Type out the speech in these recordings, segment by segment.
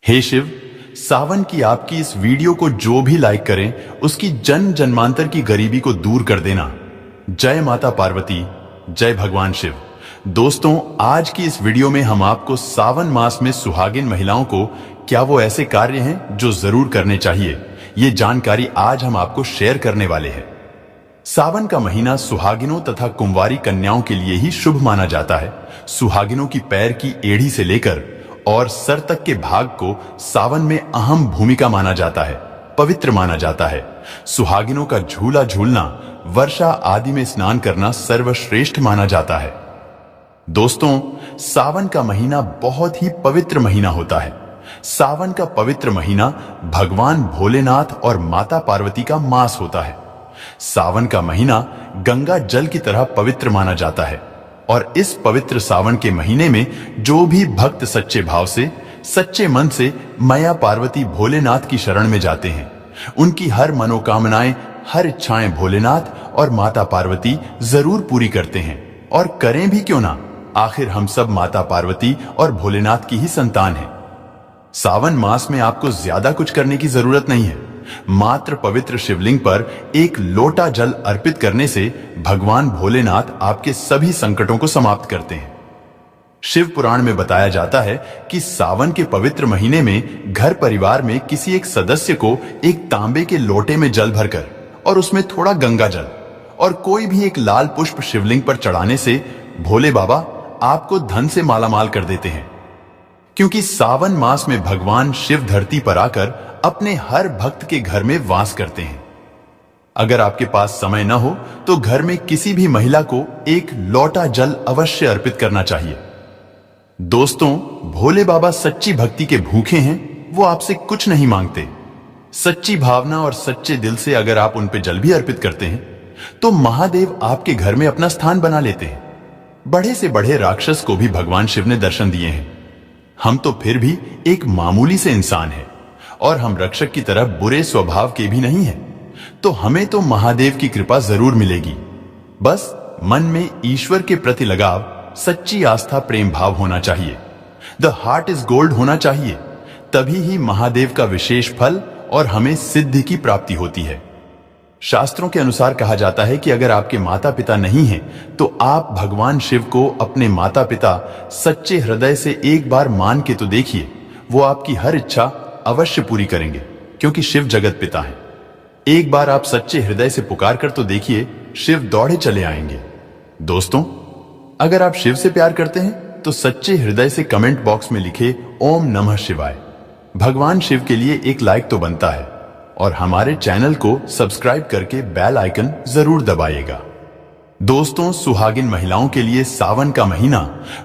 हे शिव, सावन की आपकी इस वीडियो को जो भी लाइक करें उसकी जन्म जन्मांतर की गरीबी को दूर कर देना। जय माता पार्वती, जय भगवान शिव। दोस्तों, आज की इस वीडियो में हम आपको सावन मास में सुहागिन महिलाओं को क्या वो ऐसे कार्य हैं जो जरूर करने चाहिए, ये जानकारी आज हम आपको शेयर करने वाले हैं। सावन का महीना सुहागिनों तथा कुंवारी कन्याओं के लिए ही शुभ माना जाता है। सुहागिनों की पैर की एड़ी से लेकर और सर तक के भाग को सावन में अहम भूमिका माना जाता है, पवित्र माना जाता है। सुहागिनों का झूला झूलना, वर्षा आदि में स्नान करना सर्वश्रेष्ठ माना जाता है। दोस्तों, सावन का महीना बहुत ही पवित्र महीना होता है। सावन का पवित्र महीना भगवान भोलेनाथ और माता पार्वती का मास होता है। सावन का महीना गंगा जल की तरह पवित्र माना जाता है और इस पवित्र सावन के महीने में जो भी भक्त सच्चे भाव से, सच्चे मन से मैया पार्वती भोलेनाथ की शरण में जाते हैं, उनकी हर मनोकामनाएं, हर इच्छाएं भोलेनाथ और माता पार्वती जरूर पूरी करते हैं। और करें भी क्यों ना, आखिर हम सब माता पार्वती और भोलेनाथ की ही संतान हैं। सावन मास में आपको ज्यादा कुछ करने की जरूरत नहीं है। मात्र पवित्र शिवलिंग पर एक लोटा जल अर्पित करने से भगवान भोलेनाथ आपके सभी संकटों को समाप्त करते हैं। शिव पुराण में बताया जाता है कि सावन के पवित्र महीने में घर परिवार में किसी एक सदस्य को एक तांबे के लोटे में जल भरकर और उसमें थोड़ा गंगा जल और कोई भी एक लाल पुष्प शिवलिंग पर चढ़ाने से भोले बाबा आपको धन से मालामाल कर देते हैं। क्योंकि सावन मास में भगवान शिव धरती पर आकर अपने हर भक्त के घर में वास करते हैं। अगर आपके पास समय न हो तो घर में किसी भी महिला को एक लोटा जल अवश्य अर्पित करना चाहिए। दोस्तों, भोले बाबा सच्ची भक्ति के भूखे हैं, वो आपसे कुछ नहीं मांगते। सच्ची भावना और सच्चे दिल से अगर आप उन पे जल भी अर्पित करते हैं तो महादेव आपके घर में अपना स्थान बना लेते हैं। बड़े से बड़े राक्षस को भी भगवान शिव ने दर्शन दिए हैं। हम तो फिर भी एक मामूली से इंसान हैं और हम रक्षक की तरह बुरे स्वभाव के भी नहीं हैं, तो हमें तो महादेव की कृपा जरूर मिलेगी। बस मन में ईश्वर के प्रति लगाव, सच्ची आस्था, प्रेम भाव होना चाहिए। द हार्ट इज गोल्ड होना चाहिए, तभी ही महादेव का विशेष फल और हमें सिद्धि की प्राप्ति होती है। शास्त्रों के अनुसार कहा जाता है कि अगर आपके माता पिता नहीं हैं तो आप भगवान शिव को अपने माता पिता सच्चे हृदय से एक बार मान के तो देखिए, वो आपकी हर इच्छा अवश्य पूरी करेंगे, क्योंकि शिव जगत पिता हैं। एक बार आप सच्चे हृदय से पुकार कर तो देखिए, शिव दौड़े चले आएंगे। दोस्तों, अगर आप शिव से प्यार करते हैं तो सच्चे हृदय से कमेंट बॉक्स में लिखे ओम नमः शिवाय। भगवान शिव के लिए एक लाइक तो बनता है और हमारे चैनल को सब्सक्राइब करके बेल आइकन जरूर दबाइएगा। दोस्तों, सुहागिन महिलाओं के लिए सावन का महीना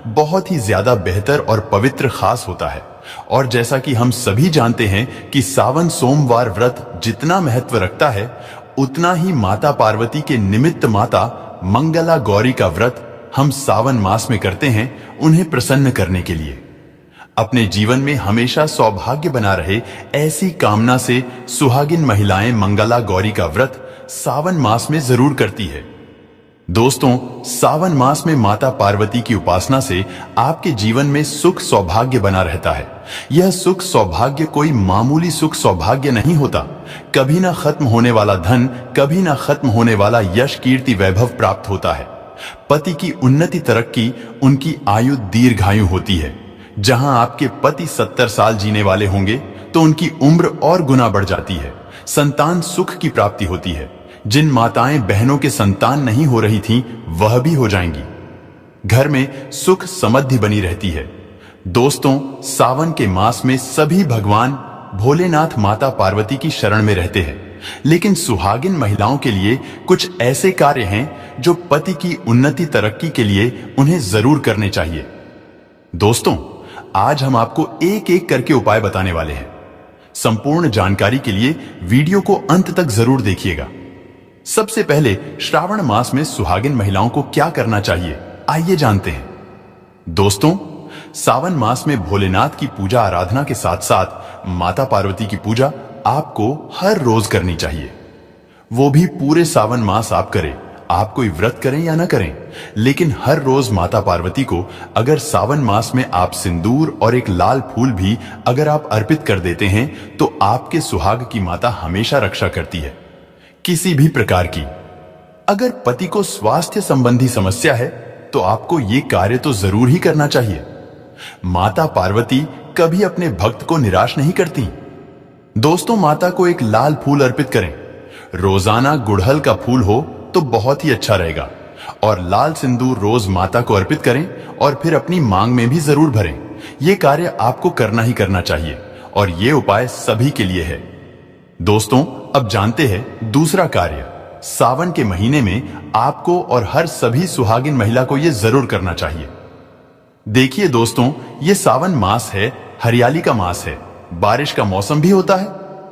बहुत ही ज्यादा बेहतर और पवित्र खास होता है। और जैसा कि हम सभी जानते हैं कि सावन सोमवार व्रत जितना महत्व रखता है, उतना ही माता पार्वती के निमित्त माता मंगला गौरी का व्रत हम सावन मास में करते हैं, उन्हें प्रसन्न करने के लिए। अपने जीवन में हमेशा सौभाग्य बना रहे, ऐसी कामना से सुहागिन महिलाएं मंगला गौरी का व्रत सावन मास में जरूर करती है। दोस्तों, सावन मास में माता पार्वती की उपासना से आपके जीवन में सुख सौभाग्य बना रहता है। यह सुख सौभाग्य कोई मामूली सुख सौभाग्य नहीं होता। कभी ना खत्म होने वाला धन, कभी ना खत्म होने वाला यश, कीर्ति, वैभव प्राप्त होता है। पति की उन्नति, तरक्की, उनकी आयु दीर्घायु होती है। जहां आपके पति 70 साल जीने वाले होंगे तो उनकी उम्र और गुना बढ़ जाती है। संतान सुख की प्राप्ति होती है। जिन माताएं बहनों के संतान नहीं हो रही थीं, वह भी हो जाएंगी। घर में सुख समृद्धि बनी रहती है। दोस्तों, सावन के मास में सभी भगवान भोलेनाथ माता पार्वती की शरण में रहते हैं, लेकिन सुहागिन महिलाओं के लिए कुछ ऐसे कार्य हैं जो पति की उन्नति, तरक्की के लिए उन्हें जरूर करने चाहिए। दोस्तों, आज हम आपको एक एक करके उपाय बताने वाले हैं। संपूर्ण जानकारी के लिए वीडियो को अंत तक जरूर देखिएगा। सबसे पहले श्रावण मास में सुहागिन महिलाओं को क्या करना चाहिए, आइए जानते हैं। दोस्तों, सावन मास में भोलेनाथ की पूजा आराधना के साथ साथ माता पार्वती की पूजा आपको हर रोज करनी चाहिए। वो भी पूरे सावन मास आप करें, आप कोई व्रत करें या ना करें, लेकिन हर रोज माता पार्वती को अगर सावन मास में आप सिंदूर और एक लाल फूल भी अगर आप अर्पित कर देते हैं तो आपके सुहाग की माता हमेशा रक्षा करती है, किसी भी प्रकार की। अगर पति को स्वास्थ्य संबंधी समस्या है तो आपको ये कार्य तो जरूर ही करना चाहिए। माता पार्वती कभी अपने भक्त को निराश नहीं करती। दोस्तों, माता को एक लाल फूल अर्पित करें। रोजाना गुड़हल का फूल हो तो बहुत ही अच्छा रहेगा, और लाल सिंदूर रोज माता को अर्पित करें और फिर अपनी मांग में भी जरूर भरें। यह कार्य आपको करना ही करना चाहिए और ये उपाय सभी के लिए है। दोस्तों, अब जानते हैं दूसरा कार्य। सावन के महीने में आपको और हर सभी सुहागिन महिला को यह जरूर करना चाहिए। देखिए दोस्तों, ये सावन मास है, हरियाली का मास है, बारिश का मौसम भी होता है।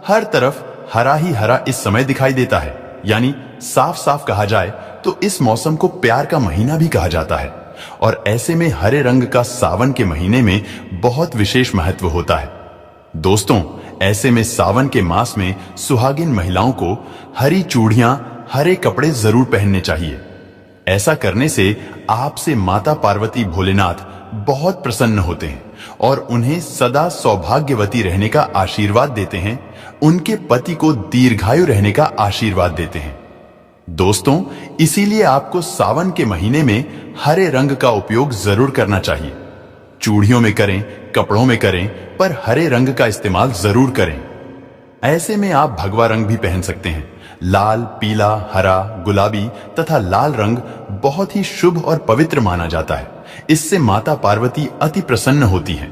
हर तरफ हरा ही हरा इस समय दिखाई देता है, यानी साफ साफ कहा जाए तो इस मौसम को प्यार का महीना भी कहा जाता है। और ऐसे में हरे रंग का सावन के महीने में बहुत विशेष महत्व होता है। दोस्तों, ऐसे में सावन के मास में सुहागिन महिलाओं को हरी चूड़ियां, हरे कपड़े जरूर पहनने चाहिए। ऐसा करने से आपसे माता पार्वती भोलेनाथ बहुत प्रसन्न होते हैं और उन्हें सदा सौभाग्यवती रहने का आशीर्वाद देते हैं, उनके पति को दीर्घायु रहने का आशीर्वाद देते हैं। दोस्तों, इसीलिए आपको सावन के महीने में हरे रंग का उपयोग जरूर करना चाहिए। चूड़ियों में करें, कपड़ों में करें, पर हरे रंग का इस्तेमाल जरूर करें। ऐसे में आप भगवा रंग भी पहन सकते हैं। लाल, पीला, हरा, गुलाबी तथा लाल रंग बहुत ही शुभ और पवित्र माना जाता है। इससे माता पार्वती अति प्रसन्न होती हैं।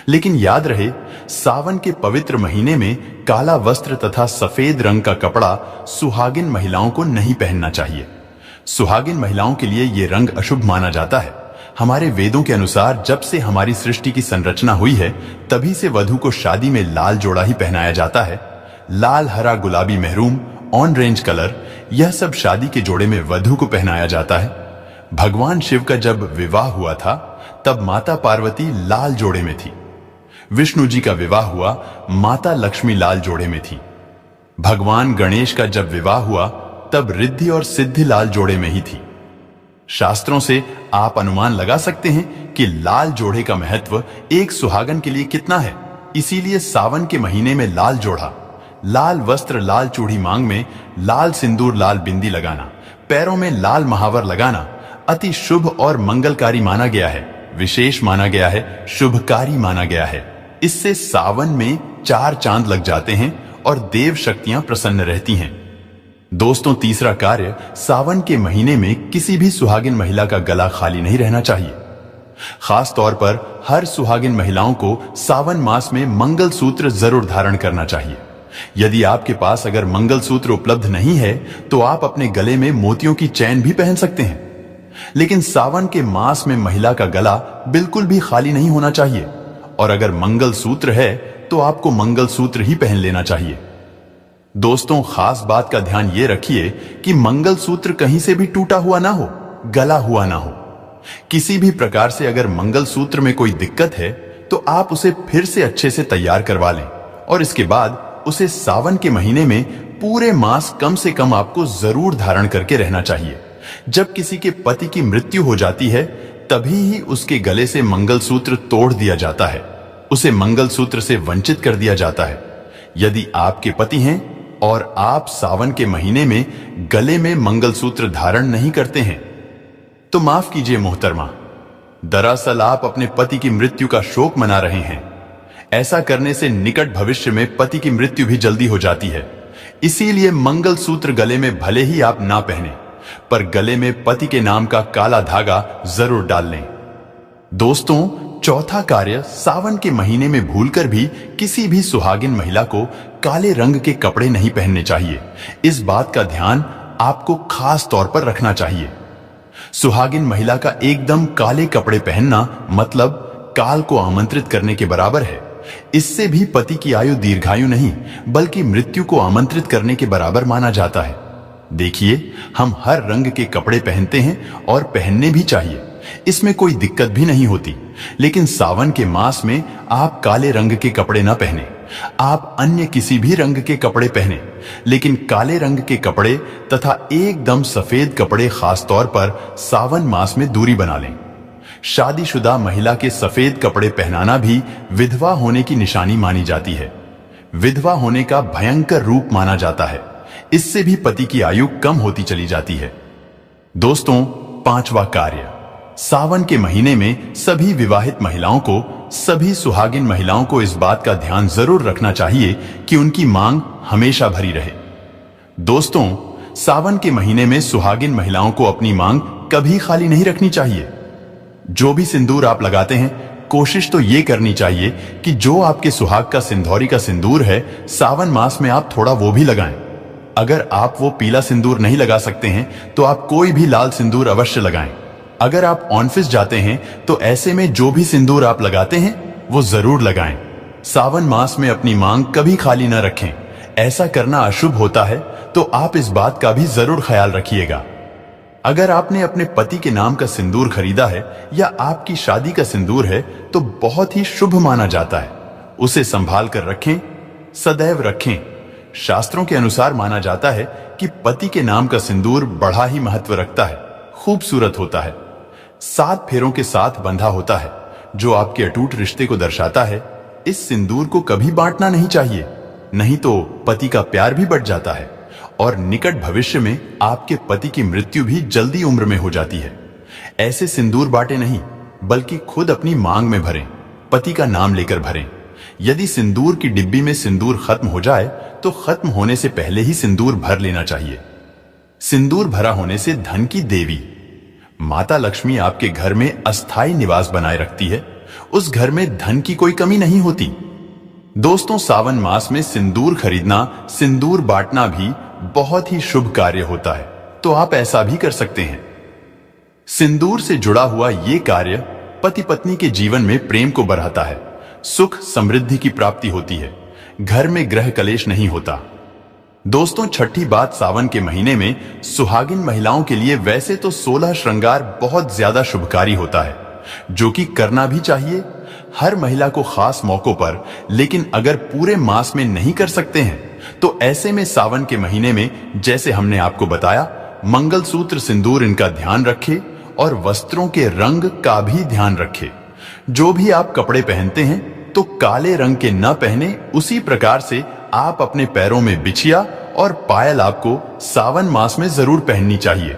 लेकिन याद रहे, सावन के पवित्र महीने में काला वस्त्र तथा सफेद रंग का कपड़ा सुहागिन महिलाओं को नहीं पहनना चाहिए। सुहागिन महिलाओं के लिए ये रंग अशुभ माना जाता है। हमारे वेदों के अनुसार जब से हमारी सृष्टि की संरचना हुई है, तभी से वधू को शादी में लाल जोड़ा ही पहनाया जाता है। लाल, हरा, गुलाबी, मेहरून, ऑन-रेंज कलर, यह सब शादी के जोड़े में वधू को पहनाया जाता है। भगवान शिव का जब विवाह हुआ था तब माता पार्वती लाल जोड़े में थी। विष्णु जी का विवाह हुआ, माता लक्ष्मी लाल जोड़े में थी। भगवान गणेश का जब विवाह हुआ तब रिद्धि और सिद्धि लाल जोड़े में ही थी। शास्त्रों से आप अनुमान लगा सकते हैं कि लाल जोड़े का महत्व एक सुहागन के लिए कितना है। इसीलिए सावन के महीने में लाल जोड़ा, लाल वस्त्र, लाल चूड़ी मांग में, लाल सिंदूर, लाल बिंदी लगाना, पैरों में लाल महावर लगाना अति शुभ और मंगलकारी माना गया है, विशेष माना गया है, शुभकारी माना गया है। इससे सावन में 4 चांद लग जाते हैं और देव शक्तियां प्रसन्न रहती हैं। दोस्तों, तीसरा कार्य, सावन के महीने में किसी भी सुहागिन महिला का गला खाली नहीं रहना चाहिए। खास तौर पर हर सुहागिन महिलाओं को सावन मास में मंगलसूत्र जरूर धारण करना चाहिए। यदि आपके पास अगर मंगलसूत्र उपलब्ध नहीं है तो आप अपने गले में मोतियों की चैन भी पहन सकते हैं। लेकिन सावन के मास में महिला का गला बिल्कुल भी खाली नहीं होना चाहिए, और अगर मंगलसूत्र है तो आपको मंगलसूत्र ही पहन लेना चाहिए। दोस्तों, खास बात का ध्यान यह रखिए कि मंगलसूत्र कहीं से भी टूटा हुआ ना हो, गला हुआ ना हो। किसी भी प्रकार से अगर मंगलसूत्र में कोई दिक्कत है तो आप उसे फिर से अच्छे से तैयार करवा लें, और इसके बाद उसे सावन के महीने में पूरे मास कम से कम आपको जरूर धारण करके रहना चाहिए। जब किसी के पति की मृत्यु हो जाती है तभी ही उसके गले से मंगलसूत्र तोड़ दिया जाता है, उसे मंगलसूत्र से वंचित कर दिया जाता है। यदि आपके पति हैं और आप सावन के महीने में गले में मंगलसूत्र धारण नहीं करते हैं तो माफ कीजिए मोहतरमा, दरअसल आप अपने पति की मृत्यु का शोक मना रहे हैं। ऐसा करने से निकट भविष्य में पति की मृत्यु भी जल्दी हो जाती है। इसीलिए मंगलसूत्र गले में भले ही आप ना पहने, पर गले में पति के नाम का काला धागा जरूर डाल लें। दोस्तों, चौथा कार्य, सावन के महीने में भूलकर भी किसी भी सुहागिन महिला को काले रंग के कपड़े नहीं पहनने चाहिए। इस बात का ध्यान आपको खास तौर पर रखना चाहिए। सुहागिन महिला का एकदम काले कपड़े पहनना मतलब काल को आमंत्रित करने के बराबर है। इससे भी पति की आयु दीर्घायु नहीं बल्कि मृत्यु को आमंत्रित करने के बराबर माना जाता है। देखिए, हम हर रंग के कपड़े पहनते हैं और पहनने भी चाहिए, इसमें कोई दिक्कत भी नहीं होती। लेकिन सावन के मास में आप काले रंग के कपड़े न पहने। आप अन्य किसी भी रंग के कपड़े पहने, लेकिन काले रंग के कपड़े तथा एकदम सफेद कपड़े खास तौर पर सावन मास में दूरी बना लें। शादीशुदा महिला के सफेद कपड़े पहनाना भी विधवा होने की निशानी मानी जाती है। विधवा होने का भयंकर रूप माना जाता है। इससे भी पति की आयु कम होती चली जाती है। दोस्तों, पांचवा कार्य, सावन के महीने में सभी विवाहित महिलाओं को, सभी सुहागिन महिलाओं को इस बात का ध्यान जरूर रखना चाहिए कि उनकी मांग हमेशा भरी रहे। दोस्तों, सावन के महीने में सुहागिन महिलाओं को अपनी मांग कभी खाली नहीं रखनी चाहिए। जो भी सिंदूर आप लगाते हैं, कोशिश तो ये करनी चाहिए कि जो आपके सुहाग का सिंदूरी का सिंदूर है, सावन मास में आप थोड़ा वो भी लगाएं। अगर आप वो पीला सिंदूर नहीं लगा सकते हैं तो आप कोई भी लाल सिंदूर अवश्य लगाएं। अगर आप ऑफिस जाते हैं तो ऐसे में जो भी सिंदूर आप लगाते हैं वो जरूर लगाएं। सावन मास में अपनी मांग कभी खाली न रखें। ऐसा करना अशुभ होता है, तो आप इस बात का भी जरूर ख्याल रखिएगा। अगर आपने अपने पति के नाम का सिंदूर खरीदा है या आपकी शादी का सिंदूर है तो बहुत ही शुभ माना जाता है। उसे संभाल कर रखें, सदैव रखें। शास्त्रों के अनुसार माना जाता है कि पति के नाम का सिंदूर बड़ा ही महत्व रखता है, खूबसूरत होता है, 7 फेरों के साथ बंधा होता है, जो आपके अटूट रिश्ते को दर्शाता है। इस सिंदूर को कभी बांटना नहीं चाहिए, नहीं तो पति का प्यार भी बढ़ जाता है और निकट भविष्य में आपके पति की मृत्यु भी जल्दी उम्र में हो जाती है। ऐसे सिंदूर बांटे नहीं, बल्कि खुद अपनी मांग में भरें, पति का नाम लेकर भरें। यदि सिंदूर की डिब्बी में सिंदूर खत्म हो जाए तो खत्म होने से पहले ही सिंदूर भर लेना चाहिए। सिंदूर भरा होने से धन की देवी माता लक्ष्मी आपके घर में अस्थायी निवास बनाए रखती है। उस घर में धन की कोई कमी नहीं होती। दोस्तों, सावन मास में सिंदूर खरीदना, सिंदूर बांटना भी बहुत ही शुभ कार्य होता है, तो आप ऐसा भी कर सकते हैं। सिंदूर से जुड़ा हुआ ये कार्य पति पत्नी के जीवन में प्रेम को बढ़ाता है, सुख समृद्धि की प्राप्ति होती है, घर में ग्रह कलेश नहीं होता। दोस्तों, छठी बात, सावन के महीने में सुहागिन महिलाओं के लिए वैसे तो 16 श्रृंगार बहुत ज्यादा शुभकारी होता है, जो कि करना भी चाहिए हर महिला को खास मौकों पर। लेकिन अगर पूरे मास में नहीं कर सकते हैं तो ऐसे में सावन के महीने में, जैसे हमने आपको बताया, मंगलसूत्र, सिंदूर इनका ध्यान रखें और वस्त्रों के रंग का भी ध्यान रखें। जो भी आप कपड़े पहनते हैं तो काले रंग के न पहने। उसी प्रकार से आप अपने पैरों में बिछिया और पायल आपको सावन मास में जरूर पहननी चाहिए।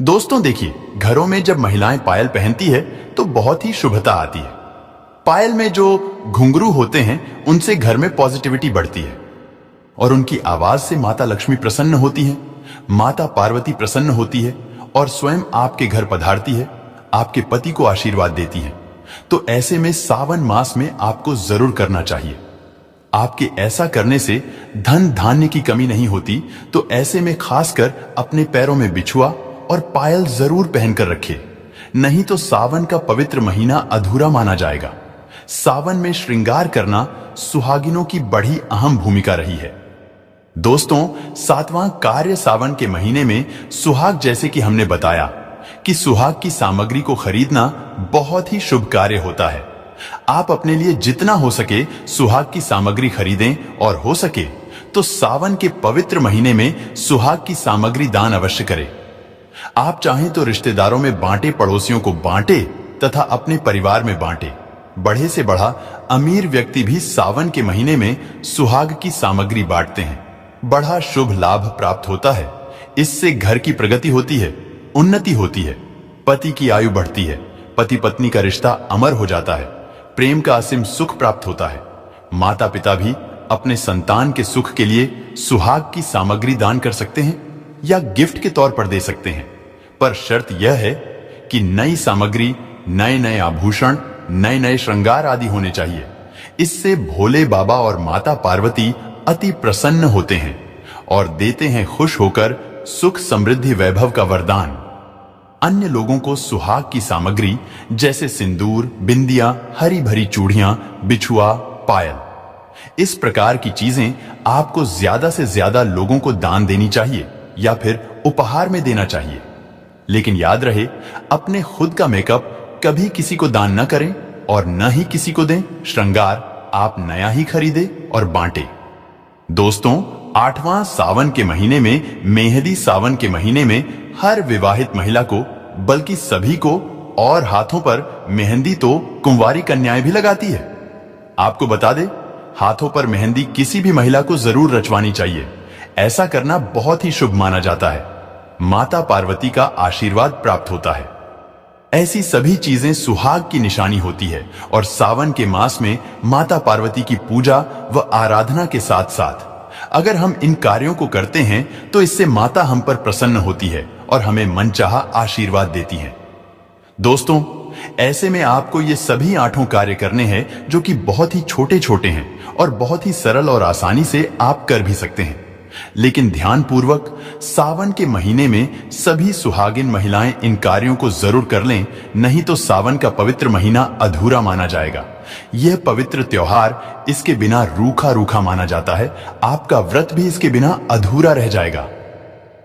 दोस्तों देखिए, घरों में जब महिलाएं पायल पहनती है तो बहुत ही शुभता आती है। पायल में जो घुंघरू होते हैं उनसे घर में पॉजिटिविटी बढ़ती है और उनकी आवाज से माता लक्ष्मी प्रसन्न होती है, माता पार्वती प्रसन्न होती है और स्वयं आपके घर पधारती है, आपके पति को आशीर्वाद देती है। तो ऐसे में सावन मास में आपको जरूर करना चाहिए। आपके ऐसा करने से धन धान्य की कमी नहीं होती। तो ऐसे में खासकर अपने पैरों में बिछुआ और पायल जरूर पहनकर रखें, नहीं तो सावन का पवित्र महीना अधूरा माना जाएगा। सावन में श्रृंगार करना सुहागिनों की बड़ी अहम भूमिका रही है। दोस्तों, 7वां कार्य, सावन के महीने में सुहाग, जैसे कि हमने बताया कि सुहाग की सामग्री को खरीदना बहुत ही शुभ कार्य होता है। आप अपने लिए जितना हो सके सुहाग की सामग्री खरीदें और हो सके तो सावन के पवित्र महीने में सुहाग की सामग्री दान अवश्य करें। आप चाहें तो रिश्तेदारों में बांटे, पड़ोसियों को बांटे तथा अपने परिवार में बांटे। बढ़े से बढ़ा अमीर व्यक्ति भी सावन के महीने में सुहाग की सामग्री बांटते हैं। बड़ा शुभ लाभ प्राप्त होता है। इससे घर की प्रगति होती है, उन्नति होती है, पति की आयु बढ़ती है, पति पत्नी का रिश्ता अमर हो जाता है, प्रेम का असीम सुख प्राप्त होता है। माता पिता भी अपने संतान के सुख के लिए सुहाग की सामग्री दान कर सकते हैं या गिफ्ट के तौर पर दे सकते हैं, पर शर्त यह है कि नई सामग्री, नए नए आभूषण, नए नए श्रृंगार आदि होने चाहिए। इससे भोले बाबा और माता पार्वती अति प्रसन्न होते हैं और देते हैं खुश होकर सुख समृद्धि वैभव का वरदान। अन्य लोगों को सुहाग की सामग्री जैसे सिंदूर, बिंदिया, हरी भरी चूड़ियां, बिछुआ, पायल, इस प्रकार की चीजें आपको ज्यादा से ज्यादा लोगों को दान देनी चाहिए या फिर उपहार में देना चाहिए। लेकिन याद रहे, अपने खुद का मेकअप कभी किसी को दान न करें और न ही किसी को दें। श्रृंगार आप नया ही खरीदे और बांटे। दोस्तों, 8वां सावन के महीने में, मेहंदी सावन के महीने में, हर विवाहित महिला को, बल्कि सभी को, और हाथों पर मेहंदी तो कुंवारी कन्याएं भी लगाती है। आपको बता दे, हाथों पर मेहंदी किसी भी महिला को जरूर रचवानी चाहिए। ऐसा करना बहुत ही शुभ माना जाता है। माता पार्वती का आशीर्वाद प्राप्त होता है। ऐसी सभी चीजें सुहाग की निशानी होती है और सावन के मास में माता पार्वती की पूजा व आराधना के साथ साथ अगर हम इन कार्यों को करते हैं तो इससे माता हम पर प्रसन्न होती है और हमें मनचाहा आशीर्वाद देती है। दोस्तों, ऐसे में आपको ये सभी 8 कार्य करने हैं जो कि बहुत ही छोटे छोटे हैं और बहुत ही सरल और आसानी से आप कर भी सकते हैं। लेकिन ध्यानपूर्वक सावन के महीने में सभी सुहागिन महिलाएं इन कार्यों को जरूर कर लें, नहीं तो सावन का पवित्र महीना अधूरा माना जाएगा। यह पवित्र त्योहार इसके बिना रूखा रूखा माना जाता है। आपका व्रत भी इसके बिना अधूरा रह जाएगा।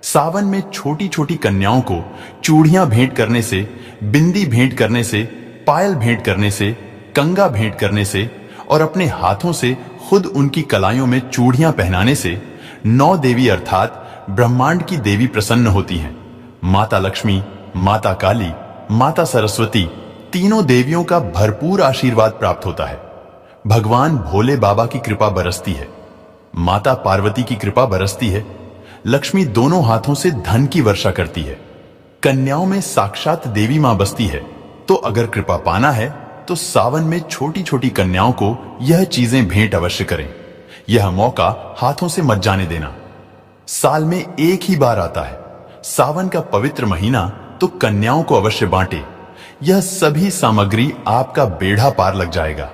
सावन में छोटी छोटी कन्याओं को चूड़ियां भेंट करने से, बिंदी भेंट करने से, पायल भेंट करने से, कंगा भेंट करने से और अपने हाथों से खुद उनकी कलाइयों में चूड़ियां पहनाने से 9 देवी अर्थात ब्रह्मांड की देवी प्रसन्न होती हैं। माता लक्ष्मी, माता काली, माता सरस्वती, तीनों देवियों का भरपूर आशीर्वाद प्राप्त होता है। भगवान भोले बाबा की कृपा बरसती है। माता पार्वती की कृपा बरसती है। लक्ष्मी दोनों हाथों से धन की वर्षा करती है। कन्याओं में साक्षात देवी मां बसती है। तो अगर कृपा पाना है तो सावन में छोटी छोटी कन्याओं को यह चीजें भेंट अवश्य करें। यह मौका हाथों से मत जाने देना। साल में एक ही बार आता है सावन का पवित्र महीना, तो कन्याओं को अवश्य बांटे। यह सभी सामग्री आपका बेड़ा पार लग जाएगा।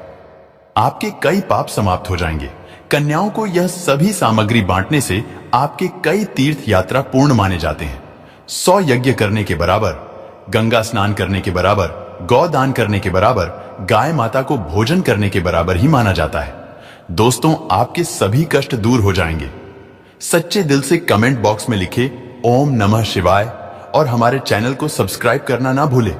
आपके कई पाप समाप्त हो जाएंगे। कन्याओं को यह सभी सामग्री बांटने से आपके कई तीर्थ यात्रा पूर्ण माने जाते हैं। 100 यज्ञ करने के बराबर, गंगा स्नान करने के बराबर, गौदान करने के बराबर, गाय माता को भोजन करने के बराबर ही माना जाता है। दोस्तों, आपके सभी कष्ट दूर हो जाएंगे। सच्चे दिल से कमेंट बॉक्स में लिखे ओम नमः शिवाय और हमारे चैनल को सब्सक्राइब करना ना भूले।